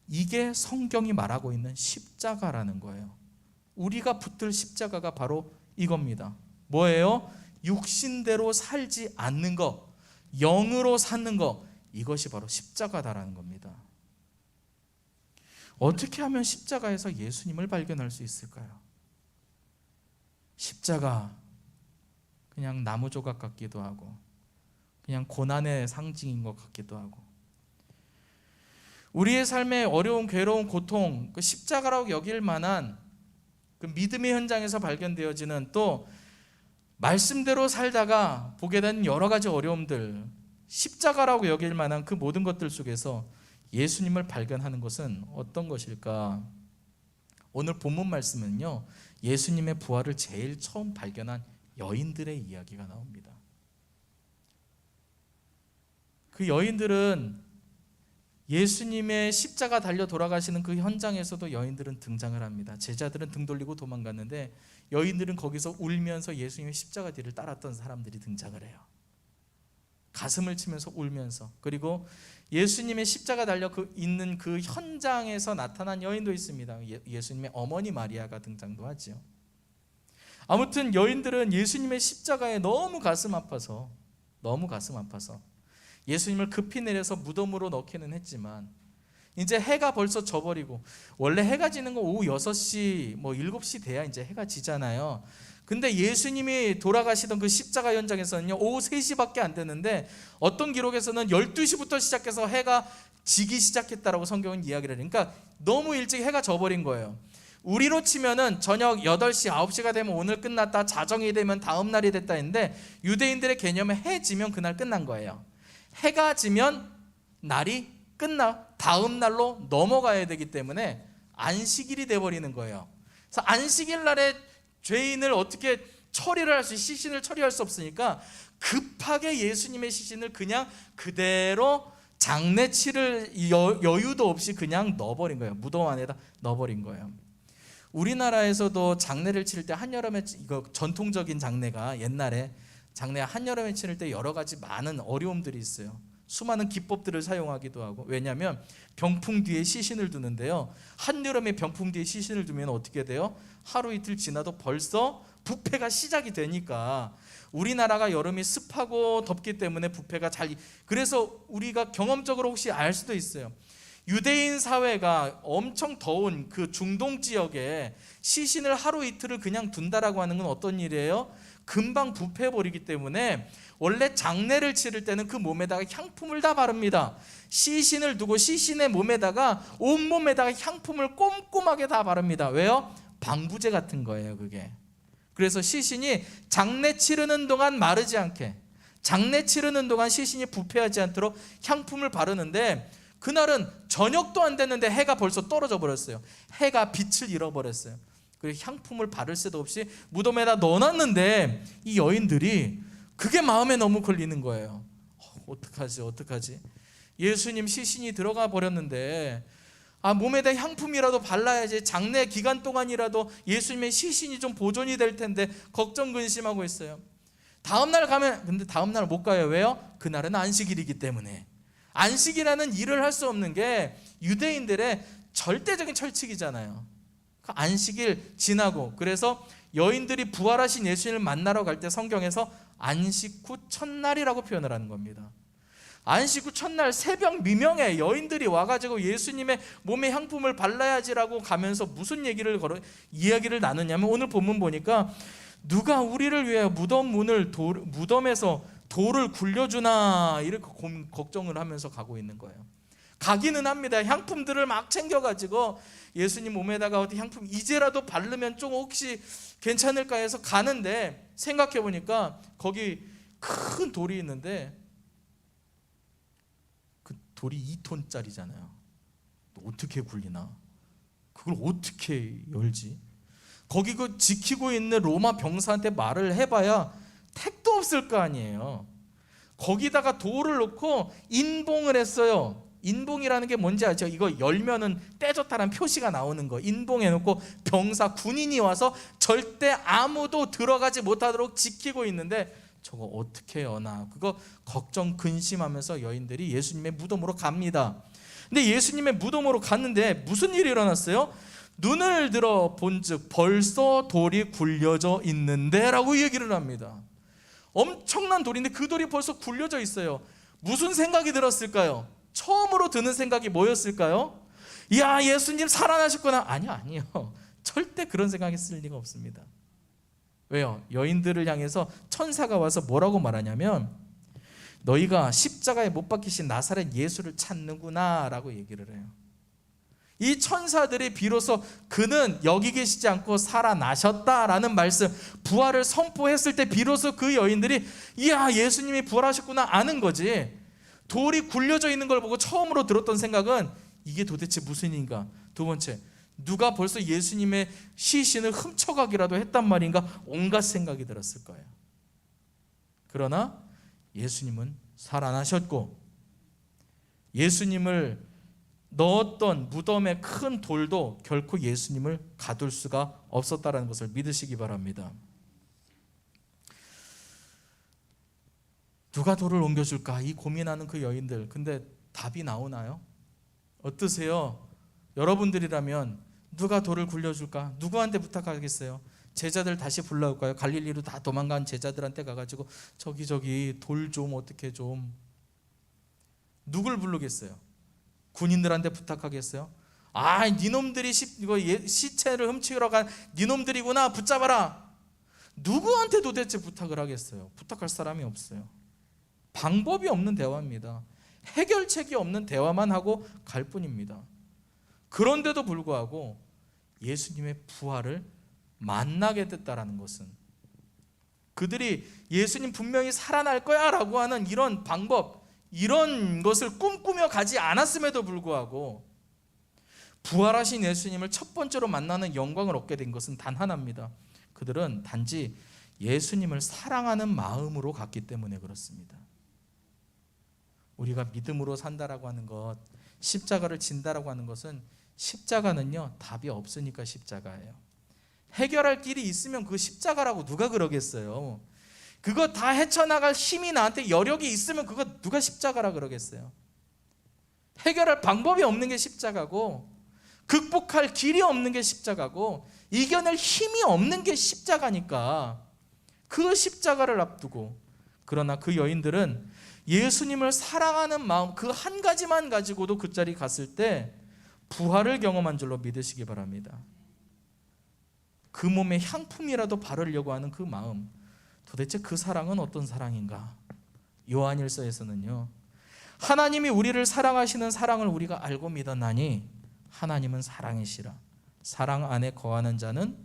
이게 성경이 말하고 있는 십자가라는 거예요. 우리가 붙들 십자가가 바로 이겁니다. 뭐예요? 육신대로 살지 않는 것, 영으로 사는 것, 이것이 바로 십자가다라는 겁니다. 어떻게 하면 십자가에서 예수님을 발견할 수 있을까요? 십자가 그냥 나무 조각 같기도 하고 그냥 고난의 상징인 것 같기도 하고 우리의 삶에 어려운 괴로운 고통, 그 십자가라고 여길 만한 그 믿음의 현장에서 발견되어지는 또 말씀대로 살다가 보게 된 여러 가지 어려움들, 십자가라고 여길 만한 그 모든 것들 속에서 예수님을 발견하는 것은 어떤 것일까? 오늘 본문 말씀은요, 예수님의 부활을 제일 처음 발견한 여인들의 이야기가 나옵니다. 그 여인들은 예수님의 십자가 달려 돌아가시는 그 현장에서도 여인들은 등장을 합니다. 제자들은 등 돌리고 도망갔는데 여인들은 거기서 울면서 예수님의 십자가 뒤를 따랐던 사람들이 등장을 해요. 가슴을 치면서 울면서. 그리고 예수님의 십자가 달려 있는 그 현장에서 나타난 여인도 있습니다. 예수님의 어머니 마리아가 등장도 하죠. 아무튼 여인들은 예수님의 십자가에 너무 가슴 아파서 예수님을 급히 내려서 무덤으로 넣기는 했지만 이제 해가 벌써 져버리고, 원래 해가 지는 건 오후 6시 7시 돼야 이제 해가 지잖아요. 근데 예수님이 돌아가시던 그 십자가 현장에서는요, 오후 3시밖에 안 되는데 어떤 기록에서는 12시부터 시작해서 해가 지기 시작했다라고 성경은 이야기를 해요. 그러니까 너무 일찍 해가 져버린 거예요. 우리로 치면은 저녁 8시, 9시가 되면 오늘 끝났다, 자정이 되면 다음 날이 됐다 했는데 유대인들의 개념에 해 지면 그날 끝난 거예요. 해가 지면 날이 끝나 다음 날로 넘어가야 되기 때문에 안식일이 돼버리는 거예요. 그래서 안식일 날에 죄인을 어떻게 처리를 할 수, 시신을 처리할 수 없으니까 급하게 예수님의 시신을 그냥 그대로 장례 치를 여유도 없이 그냥 넣어버린 거예요. 무덤 안에다 넣어버린 거예요. 우리나라에서도 장례를 치를 때 한여름에, 이거 전통적인 장례가, 옛날에 장례 한여름에 치를 때 여러 가지 많은 어려움들이 있어요. 수많은 기법들을 사용하기도 하고. 왜냐하면 병풍 뒤에 시신을 두는데요, 한여름에 병풍 뒤에 시신을 두면 어떻게 돼요? 하루 이틀 지나도 벌써 부패가 시작이 되니까. 우리나라가 여름이 습하고 덥기 때문에 부패가 그래서 우리가 경험적으로 혹시 알 수도 있어요. 유대인 사회가 엄청 더운 그 중동 지역에 시신을 하루 이틀을 그냥 둔다라고 하는 건 어떤 일이에요? 금방 부패해버리기 때문에 원래 장례를 치를 때는 그 몸에다가 향품을 다 바릅니다. 시신을 두고 시신의 몸에다가, 온몸에다가 향품을 꼼꼼하게 다 바릅니다. 왜요? 방부제 같은 거예요, 그게. 그래서 시신이 장례 치르는 동안 마르지 않게, 장례 치르는 동안 시신이 부패하지 않도록 향품을 바르는데, 그날은 저녁도 안 됐는데 해가 벌써 떨어져 버렸어요. 해가 빛을 잃어버렸어요. 그리고 향품을 바를 새도 없이 무덤에다 넣어놨는데 이 여인들이 그게 마음에 너무 걸리는 거예요. 어떡하지? 예수님 시신이 들어가 버렸는데 몸에다 향품이라도 발라야지, 장례 기간 동안이라도 예수님의 시신이 좀 보존이 될 텐데 걱정 근심하고 있어요. 다음날 가면, 근데 다음날 못 가요. 왜요? 그날은 안식일이기 때문에. 안식이라는 일을 할 수 없는 게 유대인들의 절대적인 철칙이잖아요. 안식일 지나고, 그래서 여인들이 부활하신 예수님을 만나러 갈 때 성경에서 안식 후 첫날이라고 표현을 하는 겁니다. 안식 후 첫날 새벽 미명에 여인들이 와가지고 예수님의 몸에 향품을 발라야지라고 가면서 무슨 이야기를 나누냐면, 오늘 본문 보니까 누가 우리를 위해 무덤에서 돌을 굴려주나 이렇게 걱정을 하면서 가고 있는 거예요. 가기는 합니다. 향품들을 막 챙겨가지고 예수님 몸에다가 어디 향품 이제라도 바르면 좀 혹시 괜찮을까 해서 가는데, 생각해 보니까 거기 큰 돌이 있는데 그 돌이 2톤짜리잖아요. 어떻게 굴리나? 그걸 어떻게 열지? 거기 그 지키고 있는 로마 병사한테 말을 해봐야 택도 없을 거 아니에요. 거기다가 돌을 놓고 인봉을 했어요. 인봉이라는 게 뭔지 아죠? 이거 열면은 떼졌다는 표시가 나오는 거. 인봉해놓고 병사, 군인이 와서 절대 아무도 들어가지 못하도록 지키고 있는데 저거 어떻게 여나, 그거 걱정 근심하면서 여인들이 예수님의 무덤으로 갑니다. 근데 예수님의 무덤으로 갔는데 무슨 일이 일어났어요? 눈을 들어 본즉 벌써 돌이 굴려져 있는데 라고 얘기를 합니다. 엄청난 돌인데 그 돌이 벌써 굴려져 있어요. 무슨 생각이 들었을까요? 처음으로 드는 생각이 뭐였을까요? 야, 예수님 살아나셨구나. 아니요. 절대 그런 생각이 쓸 리가 없습니다. 왜요? 여인들을 향해서 천사가 와서 뭐라고 말하냐면, 너희가 십자가에 못 박히신 나사렛 예수를 찾는구나 라고 얘기를 해요. 이 천사들이 비로소 그는 여기 계시지 않고 살아나셨다라는 말씀, 부활을 선포했을 때 비로소 그 여인들이 이야, 예수님이 부활하셨구나 아는 거지. 돌이 굴려져 있는 걸 보고 처음으로 들었던 생각은 이게 도대체 무슨 일인가. 두 번째, 누가 벌써 예수님의 시신을 훔쳐가기라도 했단 말인가, 온갖 생각이 들었을 거예요. 그러나 예수님은 살아나셨고, 예수님을 넣었던 무덤의 큰 돌도 결코 예수님을 가둘 수가 없었다는 것을 믿으시기 바랍니다. 누가 돌을 옮겨줄까 이 고민하는 그 여인들, 근데 답이 나오나요? 어떠세요? 여러분들이라면 누가 돌을 굴려줄까? 누구한테 부탁하겠어요? 제자들 다시 불러올까요? 갈릴리로 다 도망간 제자들한테 가가지고 저기 돌 좀 어떻게 좀. 누굴 부르겠어요? 군인들한테 부탁하겠어요? 아, 니놈들이 시체를 훔치러 간 니놈들이구나, 붙잡아라. 누구한테 도대체 부탁을 하겠어요? 부탁할 사람이 없어요. 방법이 없는 대화입니다. 해결책이 없는 대화만 하고 갈 뿐입니다. 그런데도 불구하고 예수님의 부활을 만나게 됐다라는 것은, 그들이 예수님 분명히 살아날 거야 라고 하는 이런 방법, 이런 것을 꿈꾸며 가지 않았음에도 불구하고 부활하신 예수님을 첫 번째로 만나는 영광을 얻게 된 것은 단 하나입니다. 그들은 단지 예수님을 사랑하는 마음으로 갔기 때문에 그렇습니다. 우리가 믿음으로 산다라고 하는 것, 십자가를 진다라고 하는 것은, 십자가는요 답이 없으니까 십자가예요. 해결할 길이 있으면 그 십자가라고 누가 그러겠어요? 그거 다 헤쳐나갈 힘이 나한테 여력이 있으면 그거 누가 십자가라 그러겠어요? 해결할 방법이 없는 게 십자가고, 극복할 길이 없는 게 십자가고, 이겨낼 힘이 없는 게 십자가니까 그 십자가를 앞두고, 그러나 그 여인들은 예수님을 사랑하는 마음 그 한 가지만 가지고도 그 자리 갔을 때 부활을 경험한 줄로 믿으시기 바랍니다. 그 몸에 향품이라도 바르려고 하는 그 마음, 도대체 그 사랑은 어떤 사랑인가? 요한일서에서는요, 하나님이 우리를 사랑하시는 사랑을 우리가 알고 믿었나니 하나님은 사랑이시라. 사랑 안에 거하는 자는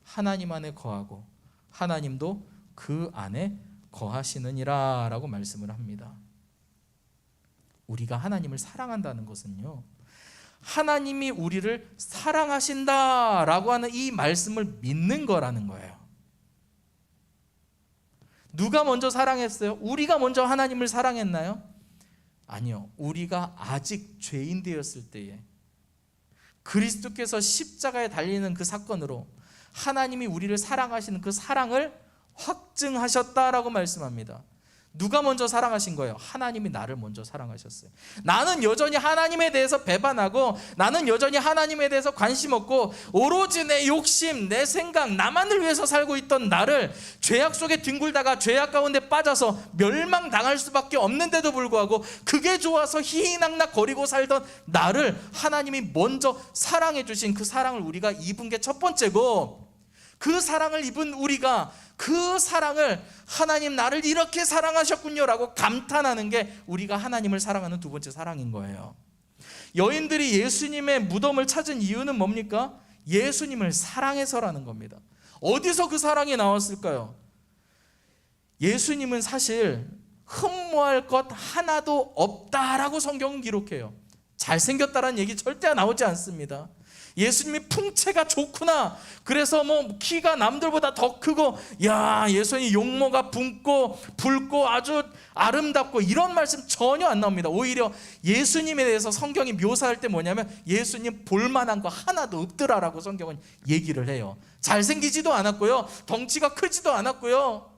하나님 안에 거하고 하나님도 그 안에 거하시느니라 라고 말씀을 합니다. 우리가 하나님을 사랑한다는 것은요, 하나님이 우리를 사랑하신다라고 하는 이 말씀을 믿는 거라는 거예요. 누가 먼저 사랑했어요? 우리가 먼저 하나님을 사랑했나요? 아니요. 우리가 아직 죄인 되었을 때에 그리스도께서 십자가에 달리는 그 사건으로 하나님이 우리를 사랑하시는 그 사랑을 확증하셨다라고 말씀합니다. 누가 먼저 사랑하신 거예요? 하나님이 나를 먼저 사랑하셨어요. 나는 여전히 하나님에 대해서 배반하고, 나는 여전히 하나님에 대해서 관심 없고, 오로지 내 욕심, 내 생각, 나만을 위해서 살고 있던 나를 죄악 속에 뒹굴다가 죄악 가운데 빠져서 멸망당할 수밖에 없는데도 불구하고 그게 좋아서 희희낙낙 거리고 살던 나를 하나님이 먼저 사랑해 주신 그 사랑을 우리가 입은 게 첫 번째고, 그 사랑을 입은 우리가 그 사랑을 하나님 나를 이렇게 사랑하셨군요 라고 감탄하는 게 우리가 하나님을 사랑하는 두 번째 사랑인 거예요. 여인들이 예수님의 무덤을 찾은 이유는 뭡니까? 예수님을 사랑해서라는 겁니다. 어디서 그 사랑이 나왔을까요? 예수님은 사실 흠모할 것 하나도 없다라고 성경은 기록해요. 잘생겼다라는 얘기 절대 나오지 않습니다. 예수님이 풍채가 좋구나, 그래서 뭐 키가 남들보다 더 크고, 야, 예수님 용모가 붉고 아주 아름답고, 이런 말씀 전혀 안 나옵니다. 오히려 예수님에 대해서 성경이 묘사할 때 뭐냐면 예수님 볼만한 거 하나도 없더라라고 성경은 얘기를 해요. 잘생기지도 않았고요, 덩치가 크지도 않았고요,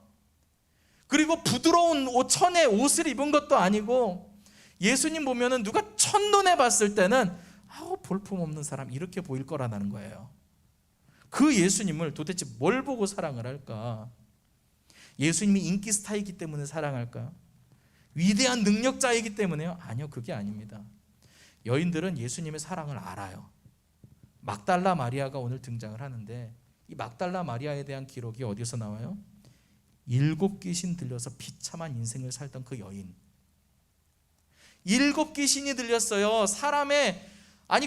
그리고 부드러운 천의 옷을 입은 것도 아니고, 예수님 보면은 누가 첫눈에 봤을 때는 볼품없는 사람 이렇게 보일 거라는 거예요. 그 예수님을 도대체 뭘 보고 사랑을 할까? 예수님이 인기 스타이기 때문에 사랑할까? 위대한 능력자이기 때문에요? 아니요, 그게 아닙니다. 여인들은 예수님의 사랑을 알아요. 막달라 마리아가 오늘 등장을 하는데, 이 막달라 마리아에 대한 기록이 어디서 나와요? 7 귀신 들려서 비참한 인생을 살던 그 여인. 7 귀신이 들렸어요.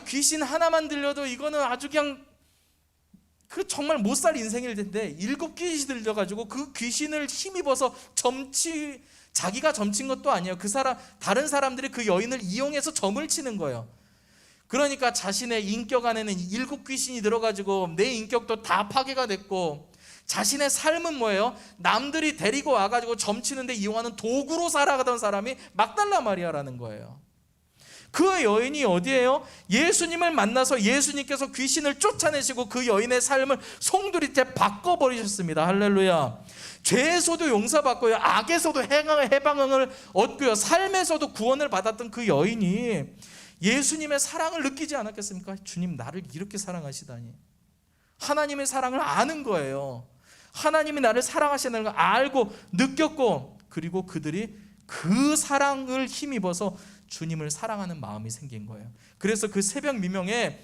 귀신 하나만 들려도 이거는 아주 그냥 정말 못 살 인생일 텐데, 7 귀신이 들려가지고 그 귀신을 힘입어서 자기가 점친 것도 아니에요. 다른 사람들이 그 여인을 이용해서 점을 치는 거예요. 그러니까 자신의 인격 안에는 7 귀신이 들어가지고 내 인격도 다 파괴가 됐고, 자신의 삶은 뭐예요? 남들이 데리고 와가지고 점치는데 이용하는 도구로 살아가던 사람이 막달라 마리아라는 거예요. 그 여인이 어디예요? 예수님을 만나서 예수님께서 귀신을 쫓아내시고 그 여인의 삶을 송두리째 바꿔버리셨습니다. 할렐루야. 죄에서도 용서받고요, 악에서도 해방을 얻고요, 삶에서도 구원을 받았던 그 여인이 예수님의 사랑을 느끼지 않았겠습니까? 주님, 나를 이렇게 사랑하시다니. 하나님의 사랑을 아는 거예요. 하나님이 나를 사랑하시는 걸 알고 느꼈고, 그리고 그들이 그 사랑을 힘입어서 주님을 사랑하는 마음이 생긴 거예요. 그래서 그 새벽 미명에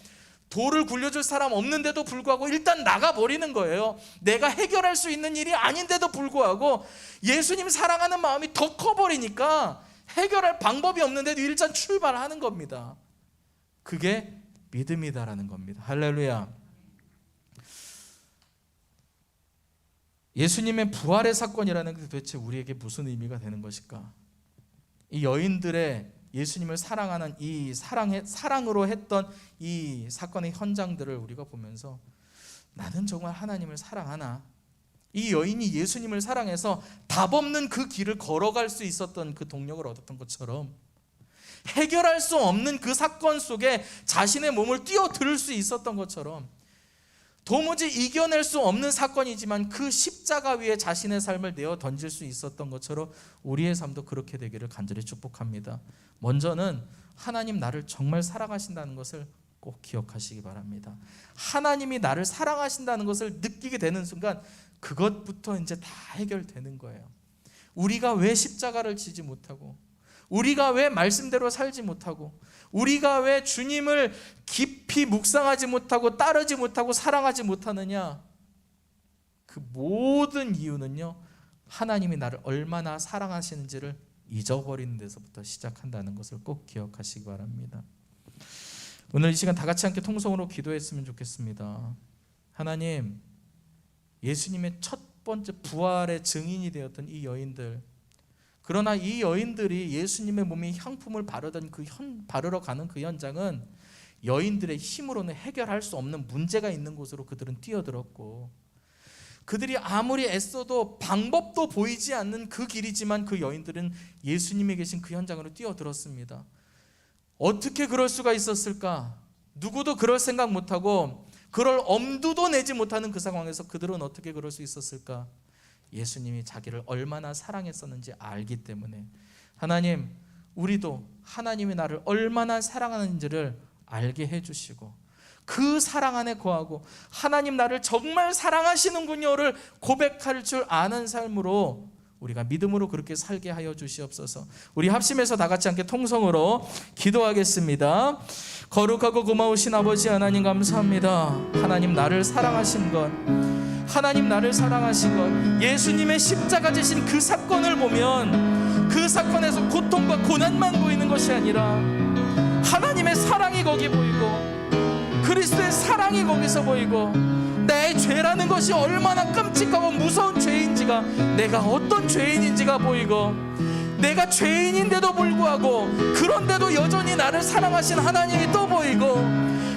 돌을 굴려줄 사람 없는데도 불구하고 일단 나가버리는 거예요. 내가 해결할 수 있는 일이 아닌데도 불구하고 예수님 사랑하는 마음이 더 커버리니까 해결할 방법이 없는데도 일단 출발하는 겁니다. 그게 믿음이다라는 겁니다. 할렐루야. 예수님의 부활의 사건이라는 게 도대체 우리에게 무슨 의미가 되는 것일까? 이 여인들의 예수님을 사랑하는 이 사랑으로 했던 이 사건의 현장들을 우리가 보면서, 나는 정말 하나님을 사랑하나? 이 여인이 예수님을 사랑해서 답 없는 그 길을 걸어갈 수 있었던 그 동력을 얻었던 것처럼, 해결할 수 없는 그 사건 속에 자신의 몸을 뛰어들 수 있었던 것처럼, 도무지 이겨낼 수 없는 사건이지만 그 십자가 위에 자신의 삶을 내어 던질 수 있었던 것처럼 우리의 삶도 그렇게 되기를 간절히 축복합니다. 먼저는 하나님 나를 정말 사랑하신다는 것을 꼭 기억하시기 바랍니다. 하나님이 나를 사랑하신다는 것을 느끼게 되는 순간 그것부터 이제 다 해결되는 거예요. 우리가 왜 십자가를 지지 못하고, 우리가 왜 말씀대로 살지 못하고, 우리가 왜 주님을 깊이 묵상하지 못하고 따르지 못하고 사랑하지 못하느냐? 그 모든 이유는요, 하나님이 나를 얼마나 사랑하시는지를 잊어버리는 데서부터 시작한다는 것을 꼭 기억하시기 바랍니다. 오늘 이 시간 다 같이 함께 통성으로 기도했으면 좋겠습니다. 하나님, 예수님의 첫 번째 부활의 증인이 되었던 이 여인들, 그러나 이 여인들이 예수님의 몸에 향품을 바르러 가는 그 현장은 여인들의 힘으로는 해결할 수 없는 문제가 있는 곳으로 그들은 뛰어들었고, 그들이 아무리 애써도 방법도 보이지 않는 그 길이지만 그 여인들은 예수님이 계신 그 현장으로 뛰어들었습니다. 어떻게 그럴 수가 있었을까? 누구도 그럴 생각 못하고 그럴 엄두도 내지 못하는 그 상황에서 그들은 어떻게 그럴 수 있었을까? 예수님이 자기를 얼마나 사랑했었는지 알기 때문에 하나님, 우리도 하나님이 나를 얼마나 사랑하는지를 알게 해주시고 그 사랑 안에 거하고 하나님 나를 정말 사랑하시는군요를 고백할 줄 아는 삶으로 우리가 믿음으로 그렇게 살게 하여 주시옵소서. 우리 합심해서 다 같이 함께 통성으로 기도하겠습니다. 거룩하고 고마우신 아버지 하나님, 감사합니다. 하나님 나를 사랑하신 것, 하나님 나를 사랑하신 것, 예수님의 십자가 지신 그 사건을 보면 그 사건에서 고통과 고난만 보이는 것이 아니라 하나님의 사랑이 거기 보이고 그리스도의 사랑이 거기서 보이고 내 죄라는 것이 얼마나 끔찍하고 무서운 죄인지가, 내가 어떤 죄인인지가 보이고 내가 죄인인데도 불구하고 그런데도 여전히 나를 사랑하신 하나님이 또 보이고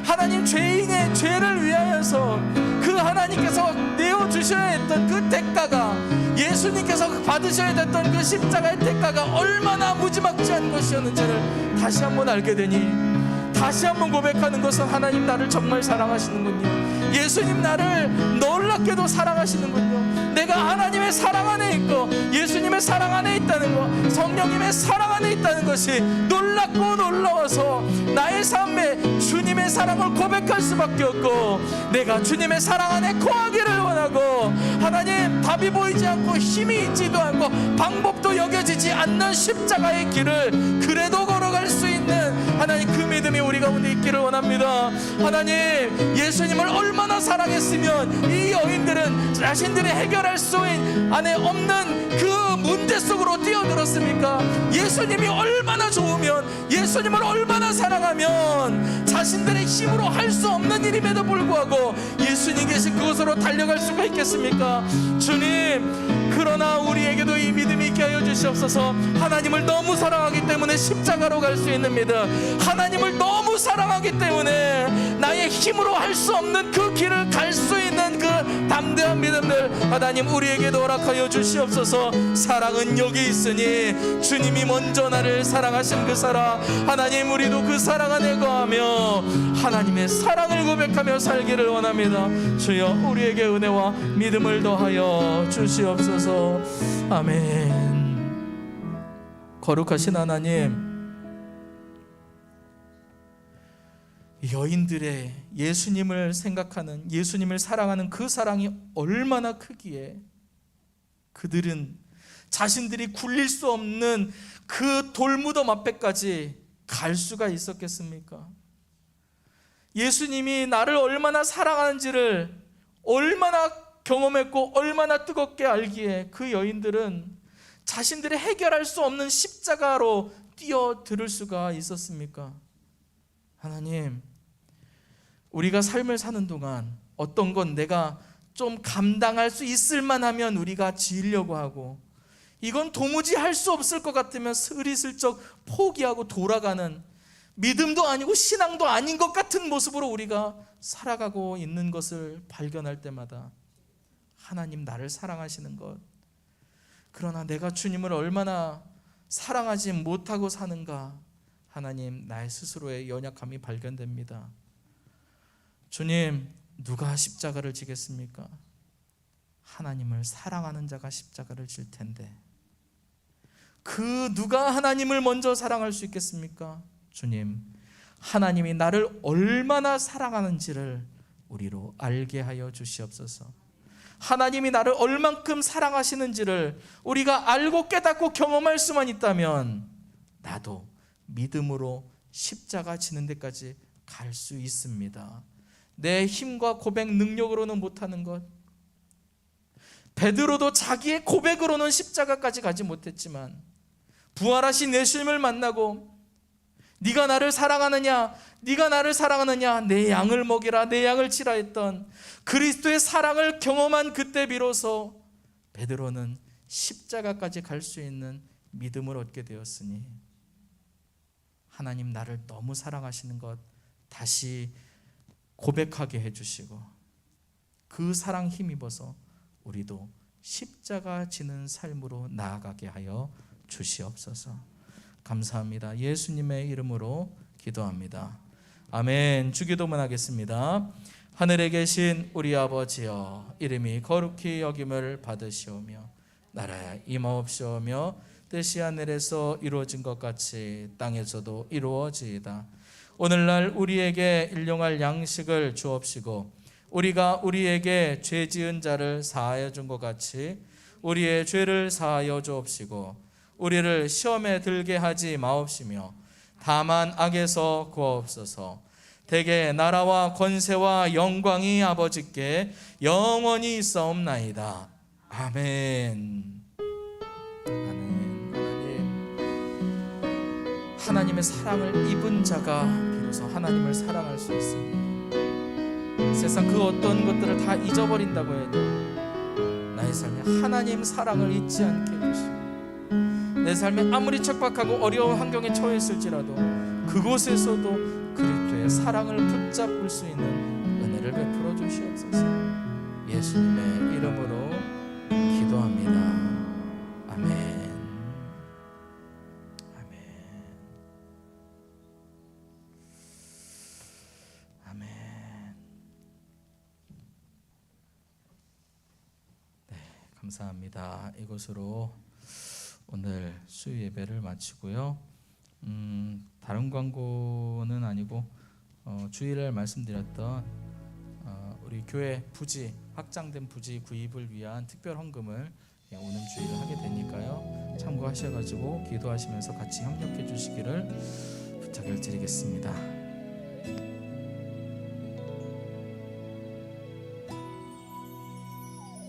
하나님 죄인의 죄를 위하여서 그 하나님께서 내어주셔야 했던 그 대가가, 예수님께서 받으셔야 됐던 그 십자가의 대가가 얼마나 무지막지한 것이었는지를 다시 한번 알게 되니 다시 한번 고백하는 것은 하나님 나를 정말 사랑하시는군요. 예수님 나를 놀랍게도 사랑하시는군요. 내가 하나님의 사랑 안에 있고 예수님의 사랑 안에 있다는 것, 성령님의 사랑 안에 있다는 것이 놀랍고 놀라워서 나의 삶에 주님의 사랑을 고백할 수밖에 없고 내가 주님의 사랑 안에 거하기를 원하고 하나님 답이 보이지 않고 힘이 있지도 않고 방법도 여겨지지 않는 십자가의 길을 그래도 걸어갈 수 있는 하나님 그 믿음이 우리 가운데 있기를 원합니다. 하나님, 예수님을 얼마나 사랑했으면 이 여인들은 자신들이 해결할 수 안에 없는 그 문제 속으로 뛰어들었습니까? 예수님이 얼마나 좋으면, 예수님을 얼마나 사랑하면 자신들의 힘으로 할 수 없는 일임에도 불구하고 예수님 계신 그곳으로 달려갈 수가 있겠습니까? 주님, 그러나 우리에게도 이 믿음이 있게 하여 주시옵소서. 하나님을 너무 사랑하기 때문에 십자가로 갈 수 있는 믿음, 하나님을 너무 사랑하기 때문에 나의 힘으로 할 수 없는 그 길을 갈 수 있는 그 담대한 믿음들 하나님 우리에게도 허락하여 주시옵소서. 사랑은 여기 있으니 주님이 먼저 나를 사랑하신 그 사랑, 하나님 우리도 그 사랑 안에 거하며 하나님의 사랑을 고백하며 살기를 원합니다. 주여 우리에게 은혜와 믿음을 더하여 주시옵소서. 아멘. 거룩하신 하나님, 여인들의 예수님을 생각하는, 예수님을 사랑하는 그 사랑이 얼마나 크기에 그들은 자신들이 굴릴 수 없는 그 돌무덤 앞에까지 갈 수가 있었겠습니까? 예수님이 나를 얼마나 사랑하는지를 얼마나 경험했고 얼마나 뜨겁게 알기에 그 여인들은 자신들이 해결할 수 없는 십자가로 뛰어들 수가 있었습니까? 하나님, 우리가 삶을 사는 동안 어떤 건 내가 좀 감당할 수 있을 만하면 우리가 지으려고 하고 이건 도무지 할 수 없을 것 같으면 스리슬쩍 포기하고 돌아가는, 믿음도 아니고 신앙도 아닌 것 같은 모습으로 우리가 살아가고 있는 것을 발견할 때마다 하나님 나를 사랑하시는 것, 그러나 내가 주님을 얼마나 사랑하지 못하고 사는가, 하나님 나의 스스로의 연약함이 발견됩니다. 주님, 누가 십자가를 지겠습니까? 하나님을 사랑하는 자가 십자가를 질 텐데 그 누가 하나님을 먼저 사랑할 수 있겠습니까? 주님, 하나님이 나를 얼마나 사랑하는지를 우리로 알게 하여 주시옵소서. 하나님이 나를 얼만큼 사랑하시는지를 우리가 알고 깨닫고 경험할 수만 있다면 나도 믿음으로 십자가 지는 데까지 갈 수 있습니다. 내 힘과 고백 능력으로는 못하는 것, 베드로도 자기의 고백으로는 십자가까지 가지 못했지만 부활하신 예수님을 만나고 네가 나를 사랑하느냐, 네가 나를 사랑하느냐, 내 양을 먹이라, 내 양을 치라 했던 그리스도의 사랑을 경험한 그때 비로소 베드로는 십자가까지 갈 수 있는 믿음을 얻게 되었으니 하나님 나를 너무 사랑하시는 것 다시 고백하게 해주시고 그 사랑 힘입어서 우리도 십자가 지는 삶으로 나아가게 하여 주시옵소서. 감사합니다. 예수님의 이름으로 기도합니다. 아멘. 주기도문 하겠습니다. 하늘에 계신 우리 아버지여, 이름이 거룩히 여김을 받으시오며 나라에 임하옵시오며 뜻이 하늘에서 이루어진 것 같이 땅에서도 이루어지이다. 오늘날 우리에게 일용할 양식을 주옵시고 우리가 우리에게 죄 지은 자를 사하여 준 것 같이 우리의 죄를 사하여 주옵시고 우리를 시험에 들게 하지 마옵시며 다만 악에서 구하옵소서. 대개 나라와 권세와 영광이 아버지께 영원히 있사옵나이다. 아멘. 하나님의 사랑을 입은 자가 비로소 하나님을 사랑할 수 있습니다. 세상 그 어떤 것들을 다 잊어버린다고 해도 나의 삶에 하나님 사랑을 잊지 않게 해주시고 내 삶에 아무리 척박하고 어려운 환경에 처했을지라도 그곳에서도 그리스도의 사랑을 붙잡을 수 있는 은혜를 베풀어 주시옵소서. 예수님의 이름으로 기도합니다. 아멘. 감사합니다. 이것으로 오늘 수요 예배를 마치고요. 다른 광고는 아니고 주일날 말씀드렸던 우리 교회 부지 확장된 부지 구입을 위한 특별 헌금을 오는 주일에 하게 되니까요. 참고하셔가지고 기도하시면서 같이 협력해 주시기를 부탁을 드리겠습니다.